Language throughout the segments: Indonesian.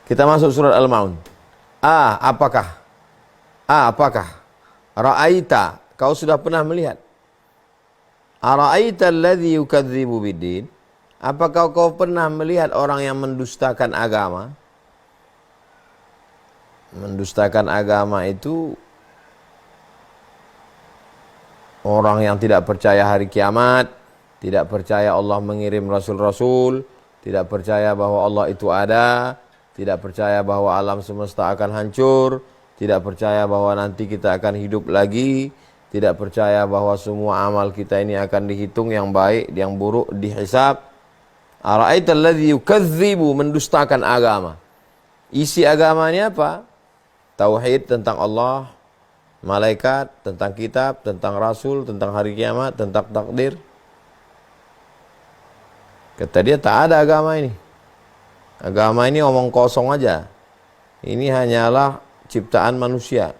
Kita masuk surat Al-Maun. Apakah? Ra'aita, kau sudah pernah melihat? Ara'aita alladhi yukadzibu biddin? Apakah kau pernah melihat orang yang mendustakan agama? Mendustakan agama itu orang yang tidak percaya hari kiamat, tidak percaya Allah mengirim rasul-rasul, tidak percaya bahwa Allah itu ada, tidak percaya bahwa alam semesta akan hancur, tidak percaya bahwa nanti kita akan hidup lagi, tidak percaya bahwa semua amal kita ini akan dihitung, yang baik, yang buruk dihisab. Ara'aita alladhi yukadzibu, mendustakan agama. Isi agamanya apa? Tauhid tentang Allah, malaikat, tentang kitab, tentang rasul, tentang hari kiamat, tentang takdir. Kata dia, tak ada agama ini. Agama ini omong kosong aja. Ini hanyalah ciptaan manusia.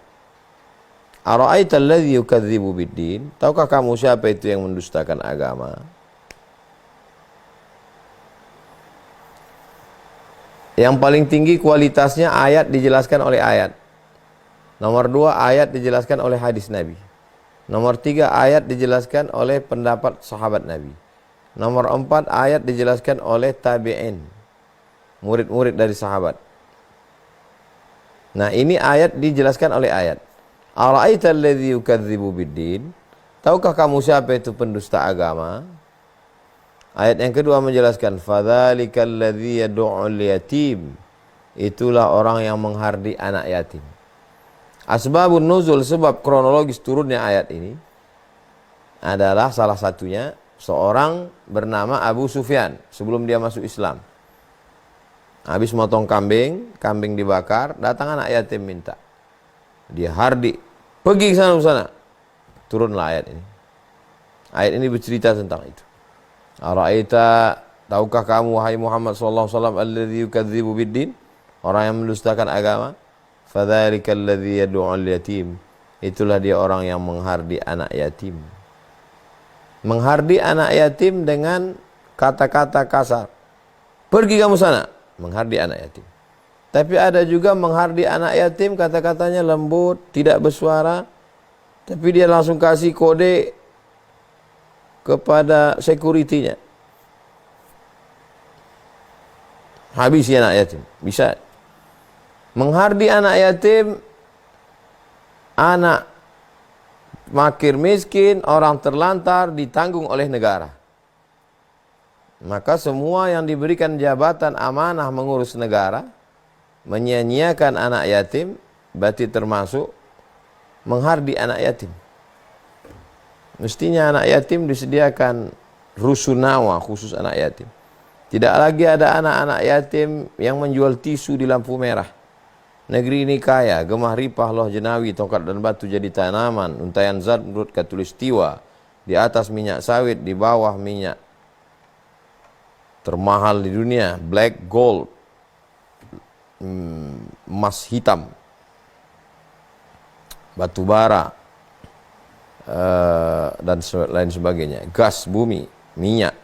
Ara'aita alladhi yukadzibu biddin? Tahukah kamu siapa itu yang mendustakan agama? Yang paling tinggi kualitasnya ayat dijelaskan oleh ayat. Nomor 2, ayat dijelaskan oleh hadis Nabi. Nomor 3, ayat dijelaskan oleh pendapat sahabat Nabi. Nomor 4, ayat dijelaskan oleh tabi'in, murid-murid dari sahabat. Nah, ini ayat dijelaskan oleh ayat. Ara'aita alladhi yukadzibu biddin? Tahukah kamu siapa itu pendusta agama? Ayat yang kedua menjelaskan, fadzalikal ladzi yad'ul yatim. Itulah orang yang menghardi anak yatim. Asbabun nuzul, sebab kronologis turunnya ayat ini adalah salah satunya seorang bernama Abu Sufyan sebelum dia masuk Islam. Habis motong kambing, kambing dibakar, datang anak yatim minta. Dia hardi, pergi ke sana. Turunlah ayat ini. Ayat ini bercerita tentang itu. Ara'aita, tahukah kamu wahai Muhammad sallallahu alaihi wasallam, alladzi yukadzibu biddin, orang yang mendustakan agama? Fadzalikal ladzi yad'ul yatim. Itulah dia orang yang menghardi anak yatim. Menghardi anak yatim dengan kata-kata kasar. Pergi kamu sana, menghardi anak yatim. Tapi ada juga menghardi anak yatim, kata-katanya lembut, tidak bersuara, tapi dia langsung kasih kode kepada security-nya. Habisi anak yatim. Bisa. Menghardi anak yatim, anak fakir miskin, orang terlantar ditanggung oleh negara. Maka semua yang diberikan jabatan amanah mengurus negara, menyia-nyiakan anak yatim, berarti termasuk menghardi anak yatim. Mestinya anak yatim disediakan rusunawa khusus anak yatim. Tidak lagi ada anak-anak yatim yang menjual tisu di lampu merah. Negeri ini kaya, gemah ripah loh jenawi, tongkat dan batu jadi tanaman, untaian zat menurut katulistiwa, di atas minyak sawit, di bawah minyak termahal di dunia, black gold, emas hitam, batu bara, dan lain sebagainya, gas bumi, minyak.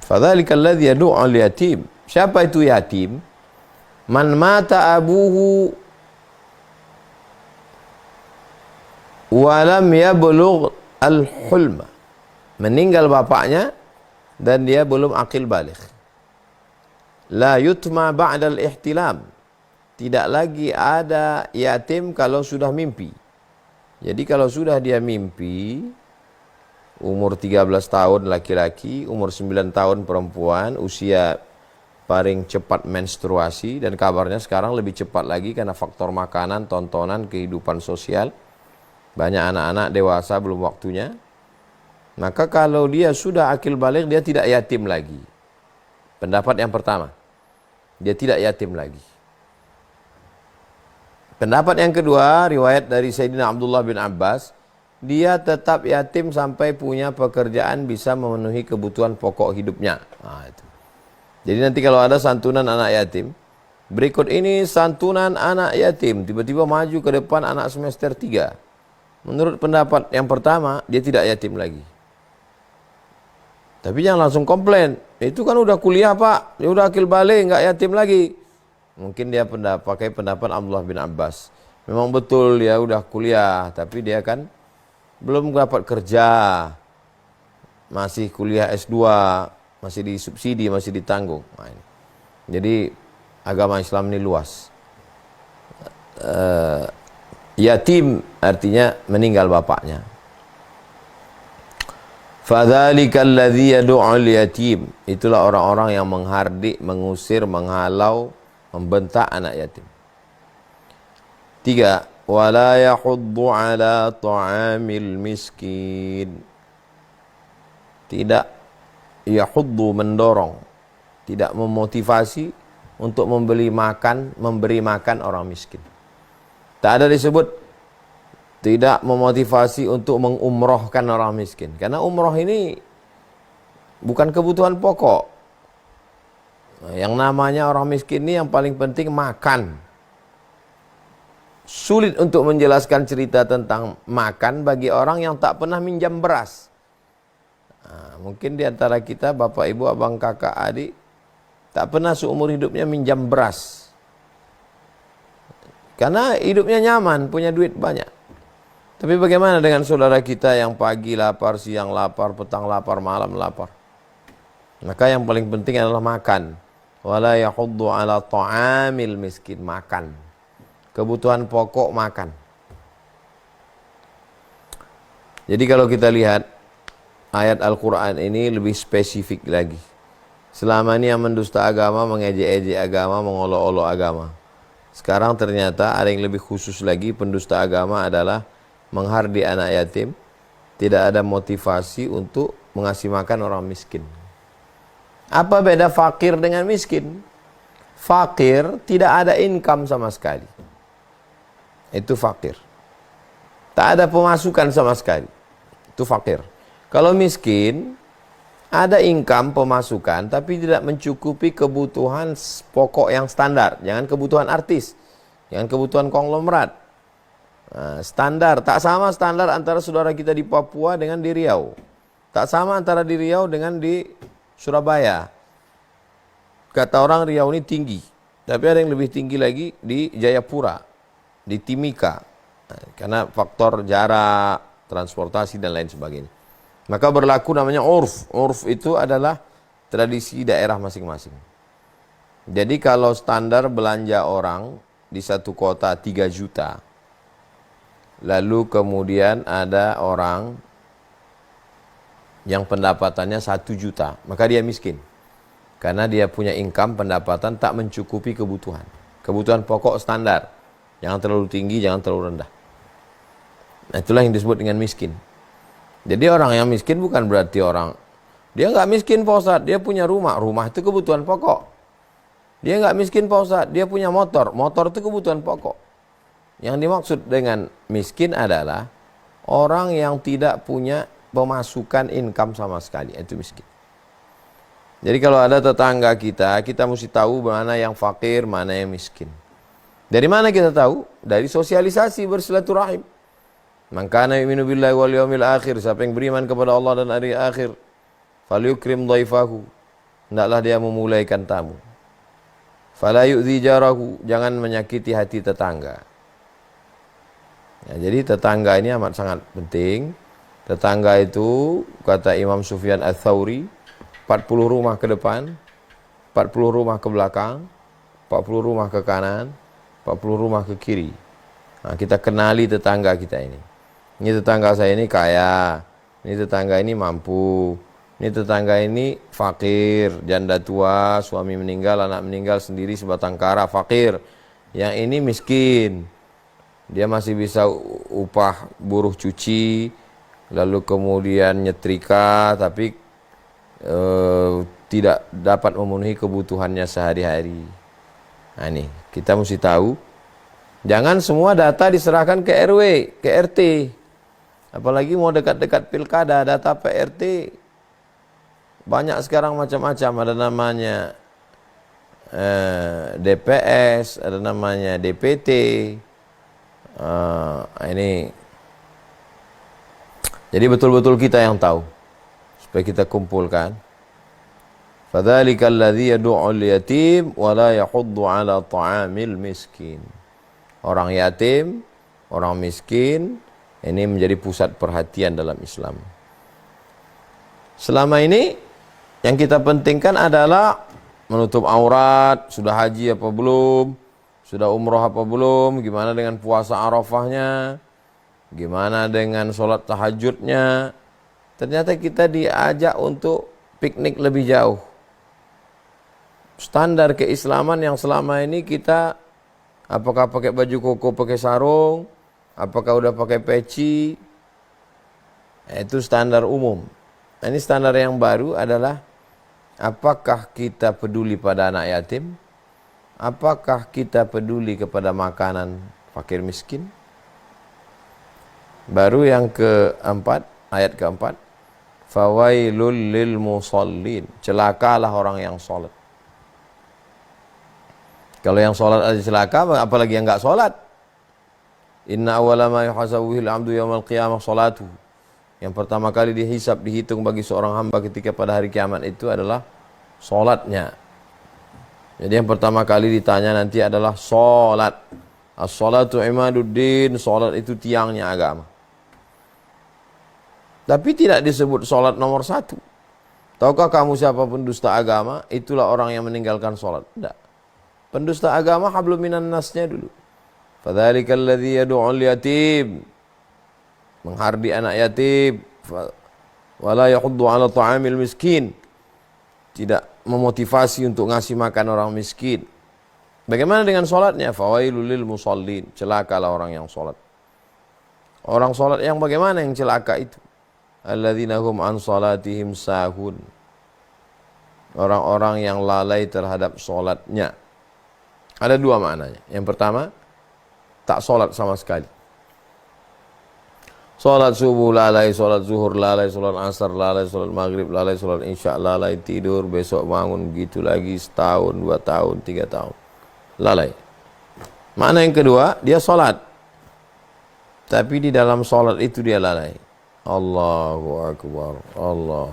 Fadzalikal ladzi yad'ul yatim. Siapa itu yatim? Man mata abuhu walam yablugh al-hulma. Meninggal bapaknya dan dia belum akil baligh. La yutma ba'dal ihtilam. Tidak lagi ada yatim kalau sudah mimpi. Jadi kalau sudah dia mimpi, umur 13 tahun laki-laki, umur 9 tahun perempuan, usia paling cepat menstruasi, dan kabarnya sekarang lebih cepat lagi karena faktor makanan, tontonan, kehidupan sosial. Banyak anak-anak dewasa belum waktunya. Maka kalau dia sudah akil baligh, dia tidak yatim lagi. Pendapat yang pertama, dia tidak yatim lagi. Pendapat yang kedua, riwayat dari Sayyidina Abdullah bin Abbas, dia tetap yatim sampai punya pekerjaan bisa memenuhi kebutuhan pokok hidupnya. Nah, itu. Jadi nanti kalau ada santunan anak yatim, berikut ini santunan anak yatim, tiba-tiba maju ke depan anak semester 3. Menurut pendapat yang pertama, dia tidak yatim lagi. Tapi jangan langsung komplain. Itu kan udah kuliah pak, dia udah akil balik, nggak yatim lagi. Mungkin dia pakai pendapat Abdullah bin Abbas. Memang betul dia udah kuliah, tapi dia kan belum dapat kerja. Masih kuliah S2, masih disubsidi, masih ditanggung. Nah, ini. Jadi agama Islam ini luas. Yatim artinya meninggal bapaknya. Fadzalika alladzi yad'ul yatim. Itulah orang-orang yang menghardik, mengusir, menghalau, membentak anak yatim. 3. Wala yahuddu ala ta'amil miskin. Tidak yahuddu, mendorong, tidak memotivasi untuk memberi makan orang miskin. Tak ada disebut tidak memotivasi untuk mengumrohkan orang miskin. Karena umroh ini bukan kebutuhan pokok. Nah, yang namanya orang miskin ini yang paling penting makan. Sulit untuk menjelaskan cerita tentang makan bagi orang yang tak pernah minjam beras. Nah, mungkin di antara kita, bapak, ibu, abang, kakak, adik, tak pernah seumur hidupnya minjam beras. Karena hidupnya nyaman, punya duit banyak. Tapi bagaimana dengan saudara kita yang pagi lapar, siang lapar, petang lapar, malam lapar? Maka yang paling penting adalah makan. Wala yahuddu ala ta'amil miskin, makan. Kebutuhan pokok makan. Jadi kalau kita lihat ayat Al-Quran ini lebih spesifik lagi. Selama ini yang mendusta agama, mengejek-ejek agama, mengolok-olok agama. Sekarang ternyata ada yang lebih khusus lagi, pendusta agama adalah menghardik anak yatim, tidak ada motivasi untuk mengasih makan orang miskin. Apa beda fakir dengan miskin? Fakir tidak ada income sama sekali. Itu fakir. Tak ada pemasukan sama sekali. Itu fakir. Kalau miskin, ada income, pemasukan, tapi tidak mencukupi kebutuhan pokok yang standar. Jangan kebutuhan artis, jangan kebutuhan konglomerat. Nah, standar, tak sama standar antara saudara kita di Papua dengan di Riau. Tak sama antara di Riau dengan di Surabaya. Kata orang Riau ini tinggi, tapi ada yang lebih tinggi lagi di Jayapura, di Timika. Nah, karena faktor jarak, transportasi dan lain sebagainya. Maka berlaku namanya urf. Urf itu adalah tradisi daerah masing-masing. Jadi kalau standar belanja orang di satu kota 3 juta, lalu kemudian ada orang yang pendapatannya 1 juta, maka dia miskin. Karena dia punya income, pendapatan tak mencukupi kebutuhan. Kebutuhan pokok standar. Jangan terlalu tinggi, jangan terlalu rendah. Nah, itulah yang disebut dengan miskin. Jadi orang yang miskin bukan berarti orang, dia nggak miskin Pak Ustadz, dia punya rumah. Rumah itu kebutuhan pokok. Dia nggak miskin Pak Ustadz, dia punya motor. Motor itu kebutuhan pokok. Yang dimaksud dengan miskin adalah orang yang tidak punya pemasukan income sama sekali. Itu miskin. Jadi kalau ada tetangga kita, kita mesti tahu mana yang fakir, mana yang miskin. Dari mana kita tahu? Dari sosialisasi bersilaturahim. Man kana yu'minu billahi wal yawmil akhir, siapa yang beriman kepada Allah dan hari akhir, falyukrim dhaifahu, hendaklah dia memulaikan tamu. Fala yu'dhi jarahu, jangan menyakiti hati tetangga. Ya, jadi tetangga ini amat sangat penting. Tetangga itu, kata Imam Sufyan Ats-Tsauri, 40 rumah ke depan, 40 rumah ke belakang, 40 rumah ke kanan, 40 rumah ke kiri. Nah, kita kenali tetangga kita ini. Ini tetangga saya ini kaya, ini tetangga ini mampu, ini tetangga ini fakir, janda tua, suami meninggal, anak meninggal, sendiri sebatang kara, fakir. Yang ini miskin. Dia masih bisa upah buruh cuci, lalu kemudian nyetrika, tapi tidak dapat memenuhi kebutuhannya sehari-hari. Nah ini, kita mesti tahu. Jangan semua data diserahkan ke RW, ke RT. Apalagi mau dekat-dekat pilkada, data PRT. Banyak sekarang macam-macam, ada namanya DPS, ada namanya DPT. Ini jadi betul-betul kita yang tahu. supaya kita kumpulkan. Fadzalikal ladzi yad'ul yatim wa la yahuddu 'ala ta'amil miskin. Orang yatim, orang miskin, ini menjadi pusat perhatian dalam Islam. Selama ini yang kita pentingkan adalah menutup aurat, sudah haji apa belum, sudah umroh apa belum, gimana dengan puasa Arafahnya, gimana dengan sholat tahajudnya. Ternyata kita diajak untuk piknik lebih jauh. Standar keislaman yang selama ini kita, apakah pakai baju koko, pakai sarung, apakah udah pakai peci, itu standar umum. Ini standar yang baru adalah apakah kita peduli pada anak yatim, apakah kita peduli kepada makanan fakir miskin. Baru yang keempat, ayat keempat, fawailul lil musallin, celakalah orang yang sholat. Kalau yang sholat aja celaka, apalagi yang enggak sholat. Inna awwala ma yuhasabu bihil 'abdu yaumal qiyamah sholatuhu. Yang pertama kali dihisab, dihitung bagi seorang hamba ketika pada hari kiamat itu adalah sholatnya. Jadi yang pertama kali ditanya nanti adalah sholat. As-sholatu imaduddin, sholat itu tiangnya agama. Tapi tidak disebut sholat nomor satu. Tahukah kamu siapa pendusta agama? Itulah orang yang meninggalkan sholat. Tidak. Pendusta agama hablum minan nasnya dulu. Fadzalikal ladzi yad'ul yatim, menghardi anak yatim, wala yahuddu 'ala ta'amil miskin, tidak memotivasi untuk ngasih makan orang miskin. Bagaimana dengan sholatnya? Fawailul lil musallin, celakalah orang yang sholat. Orang sholat yang bagaimana yang celaka itu? Alladzina hum an salatihim sahun, orang-orang yang lalai terhadap sholatnya. Ada dua maknanya. Yang pertama, tak sholat sama sekali. Sholat subuh lalai, sholat zuhur lalai, sholat asar lalai, sholat maghrib lalai, sholat isya lalai, tidur, besok bangun, begitu lagi setahun, 2 tahun, 3 tahun. Lalai. Makna yang kedua, dia sholat. Tapi di dalam sholat itu dia lalai. Allahu Akbar, Allah,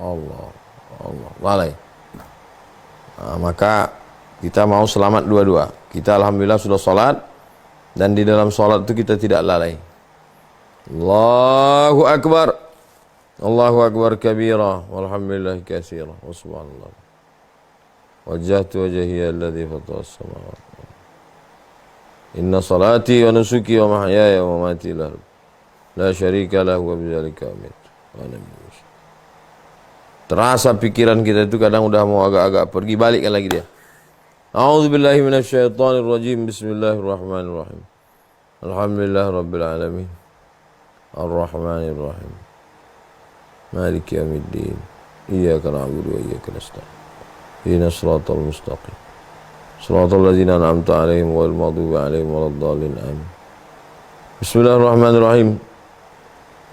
Allah, Allah, lalai. Nah, maka kita mau selamat dua-dua. Kita alhamdulillah sudah sholat, dan di dalam sholat itu kita tidak lalai. Allahu Akbar, Allahu Akbar kabira, walhamdulillah katsira, wa subhanallah. Wajjahtu wajhiya alladhi fatara as-samawati. Inna salati wa nusuki wa mahyaya wa mamati lahu la syarika lahu wa bidzalika umirtu wa ana minal muslimin. Terasa pikiran kita itu kadang udah mau agak-agak pergi, balikkan lagi dia. A'udzubillahi minasyaitonir rajim. Bismillahirrahmanirrahim. Alhamdulillah rabbil alamin. Ar-Rahmanir Rahim. Maliki yaumiddin. Iyyaka na'budu wa iyyaka nasta'in. Ihdinas siratal mustaqim. Siratal ladzina an'amta 'alaihim ghairil maghdubi 'alaihim waladdallin. Amin. Bismillahirrahmanirrahim.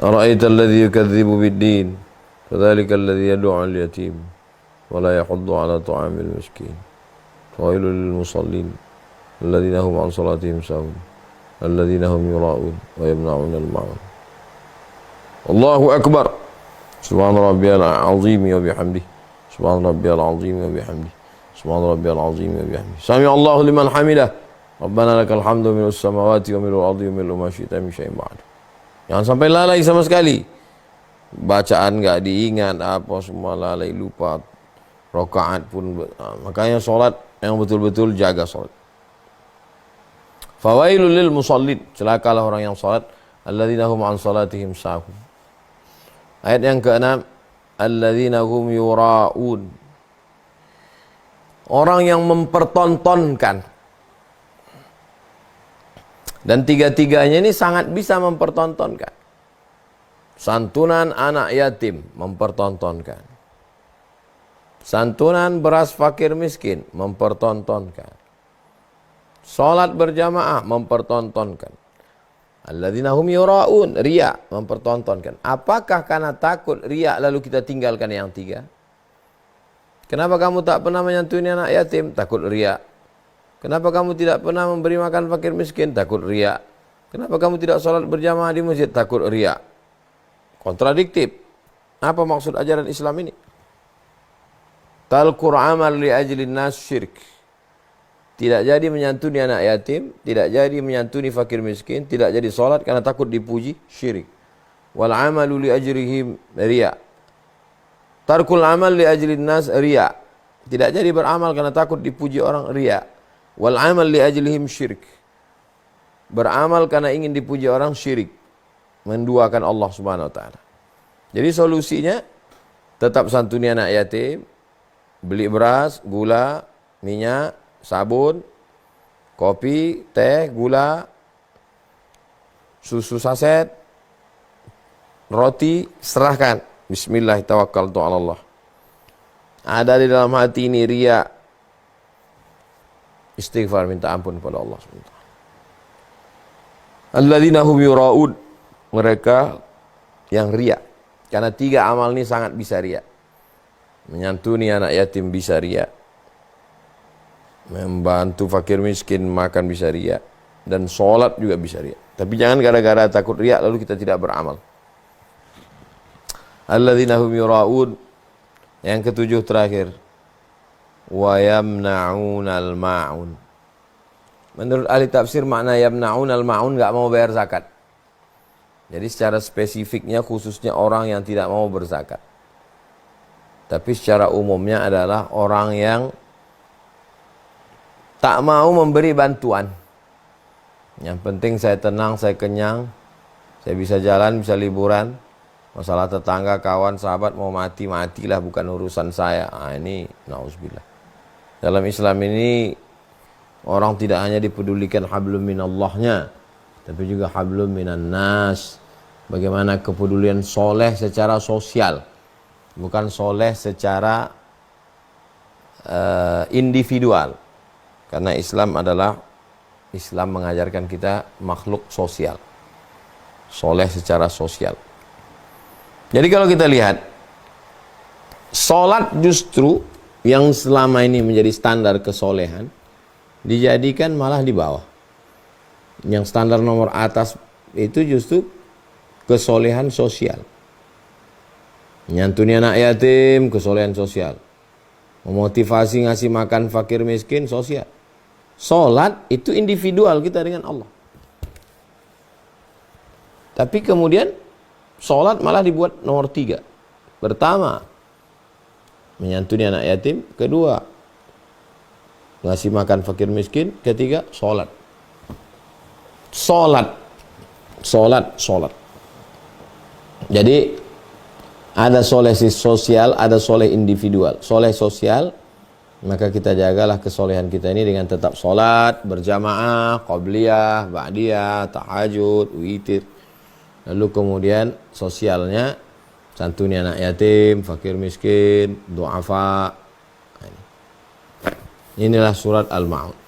Ara'aital ladzi yukadzibu bid-din? Fadzalikal ladzi yad'ul yatim wa la yahuddu 'ala ta'amil miskin. Fawailul lil musallin alladzina hum 'an salatihim sahun. Alladzina hum yura'un wa yamna'una al-ma'un. Allahu Akbar. Subhana rabbiyal azim wa bihamdihi. Subhana rabbiyal azim wa bihamdihi. Subhana rabbiyal azim wa bihamdihi. Sami Allahu liman hamidah. Rabbana lakal hamdu minus samawati wa minal ardi wa minal ma syi'ta min syai'in ba'd. Jangan sampai lalai sama sekali. Bacaan enggak diingat, apa semua lalai, lupa. Rakaat pun, makanya salat yang betul-betul jaga salat. Fawailul lil musallin, celakalah orang yang salat, alladzina hum an salatihim sahun. Ayat yang ke-6, alladzina hum yura'un, orang yang mempertontonkan. Dan tiga-tiganya ini sangat bisa mempertontonkan. Santunan anak yatim, mempertontonkan. Santunan beras fakir miskin, mempertontonkan. Salat berjamaah, mempertontonkan. Alladzina hum yura'un, riya, mempertontonkan. Apakah karena takut riya lalu kita tinggalkan yang tiga? Kenapa kamu tak pernah menyantuni anak yatim? Takut riya. Kenapa kamu tidak pernah memberi makan fakir miskin? Takut riya. Kenapa kamu tidak salat berjamaah di masjid? Takut riya. Kontradiktif. Apa maksud ajaran Islam ini? Talqur amal li ajlin nas syirik. Tidak jadi menyantuni anak yatim, tidak jadi menyantuni fakir miskin, tidak jadi sholat karena takut dipuji, syirik. Wal amalu li ajrihim riya. Tarkul amal li ajlin nas riya. Tidak jadi beramal karena takut dipuji orang, riya. Wal amal li ajlihim syirik. Beramal karena ingin dipuji orang, syirik. Menduakan Allah Subhanahu wa taala. Jadi solusinya tetap santuni anak yatim, beli beras, gula, minyak, sabun, kopi, teh, gula, susu saset, roti, serahkan. Bismillah, tawakkaltu 'ala Allah. Ada di dalam hati ini riya, istighfar, minta ampun kepada Allah SWT. Alladzina hum yura'ud, mereka yang riya. Karena 3 amal ini sangat bisa riya. Menyantuni anak yatim bisa riya. Membantu fakir miskin makan bisa riya. Dan sholat juga bisa riya. Tapi jangan gara-gara takut riya lalu kita tidak beramal. Alladzina hum yura'ud. Yang ketujuh terakhir. Wa yamna'unal ma'un. Menurut ahli tafsir makna yamna'unal ma'un gak mau bayar zakat. Jadi secara spesifiknya khususnya orang yang tidak mau berzakat. Tapi secara umumnya adalah orang yang tak mau memberi bantuan. Yang penting saya tenang, saya kenyang, saya bisa jalan, bisa liburan. Masalah tetangga, kawan, sahabat mau mati, matilah, bukan urusan saya. Ini na'udzubillah. Dalam Islam ini orang tidak hanya dipedulikan hablum minallahnya, tapi juga hablum minan nas. Bagaimana kepedulian soleh secara sosial, bukan soleh secara individual. Karena Islam mengajarkan kita makhluk sosial. Soleh secara sosial. Jadi kalau kita lihat, sholat justru yang selama ini menjadi standar kesolehan, dijadikan malah di bawah. Yang standar nomor atas itu justru kesolehan sosial. Nyantuni anak yatim, kesolehan sosial. Memotivasi ngasih makan fakir miskin, sosial. Sholat itu individual kita dengan Allah. Tapi kemudian sholat malah dibuat nomor 3. Pertama, menyantuni anak yatim. Kedua, ngasih makan fakir miskin. Ketiga, sholat. Sholat. Jadi ada soleh sosial, ada soleh individual. Soleh sosial, maka kita jagalah kesolehan kita ini dengan tetap sholat, berjamaah, qabliyah, ba'diyah, tahajud, witir. Lalu kemudian sosialnya, santuni anak yatim, fakir miskin, du'afa. Inilah surat Al-Ma'un.